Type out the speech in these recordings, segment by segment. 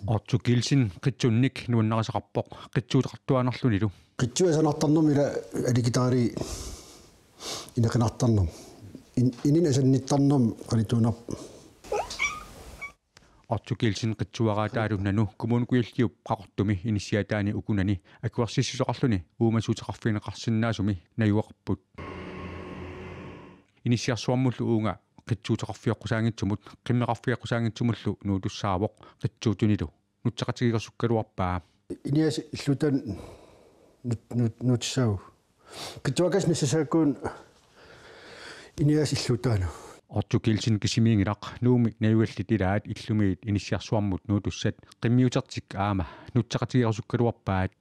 Ortukilsin qitsunnik nuannarasaqarpoq qitsuuteqartuanarlunilu qitsuasanartarnermila alikitaari ineqinartarnerm inin asannittarnerm qalituunarp Ortukilsin qitsuaraataalunanu kommunikuilliup qaqortumi inisiataani ukunani akuarsissusoqarluni uumasuuteqarfineqarsinnaasumi najuaqarput inisiarsuarmullu uunga qitsuuteqarfiaqqusaangittumut qimmeqarfiaqqusaangittumullu nuutussaavoq qitsuutunilu nutseqatigiqersukkaluarpaa inias illutan nutsau qitsuakas nissasaakuun inias illutaanu Ortukilsin kisimiingilaq nuumi najuallitilaat illumiit inisiarsuarmut nuutussat qimmiutertik aama nutseqatigiqersukkaluarpaat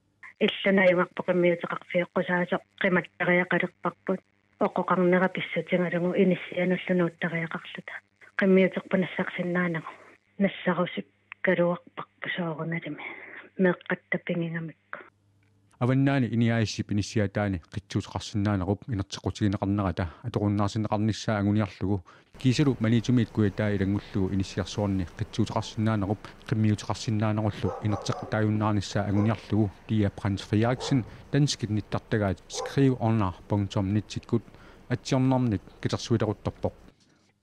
илланаюмарпо қиммиутеқарфиоққусаасоқ қиматтариақалерпарпут оқоқарнераписсатингалугу иниссиануллунууттариақарлута қиммиутерпанассарсиннаанагу нассарусут калуарпарпу сооруналими меэққаттаппингигамикку аваннаани иниаиссип инисиатаани qitsuuteqarsinnaanerup inertequtigineqarnerata atoqunnaarsineqarnissaa anguniarlugu kiisalu manitumit kuyataa ilangullugu inisiarsuarni qitsuuteqarsinnaanerup qimmiuteqarsinnaanerullu inertequtaajunnaarnissaa anguniarlugu Dia Prins Frederiksen danskit nittartagaat skriveonar.nitsikut atsiornarnit kitersuileruttarpoq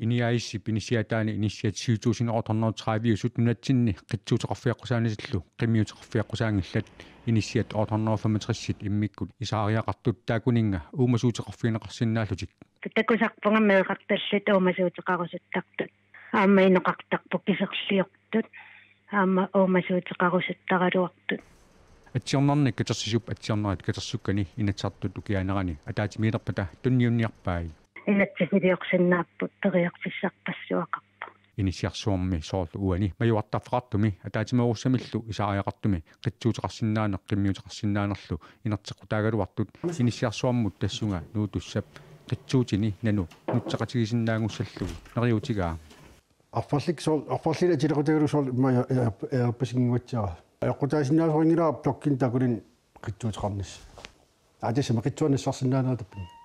iniaissip inisiataani inisiatiivtuusineqortornerutaraviusut nunatsinni qitsuuteqarfiaqqusaanissillu qimmiuteqarfiaqqusaaangillat inisiat ortornerufamatrисsit immikkut isaariaqartut taakuninga uumasuuteqarfiineqarsinnaallutik такусарпунга меэқарталлит уумасуутеқарусуттартут аама инеқартарпу кисерлиортут аама уумасуутеқарусуттаралуартут атсиорнарник катерсисуп атсиорнерат катерсуккани инатсартут укианерани атаатимиилерпата тунниунниарпаи инатсисилиорсиннааппут периарфиссарпассуақарпа inisiarsuarmi soorlu uani majuartarfaqartumi ataatimeruussamillu isaariaqartumi qitsuuteqarsinnaaneq qimmiuteqarsinnaanerlu inertequtaagaluartut inisiarsuarmut tassunga nuutussap qitsuutini nanu nutseqatigisinnaangussallugu neriutigaa арфарлик атилеқутагалусоор имма ерпасингуатсаа эққутаасиннаасорингилаа блоккин такулин qitsuuteqarnis атисама qitsuanнассарсиннаанерутаппин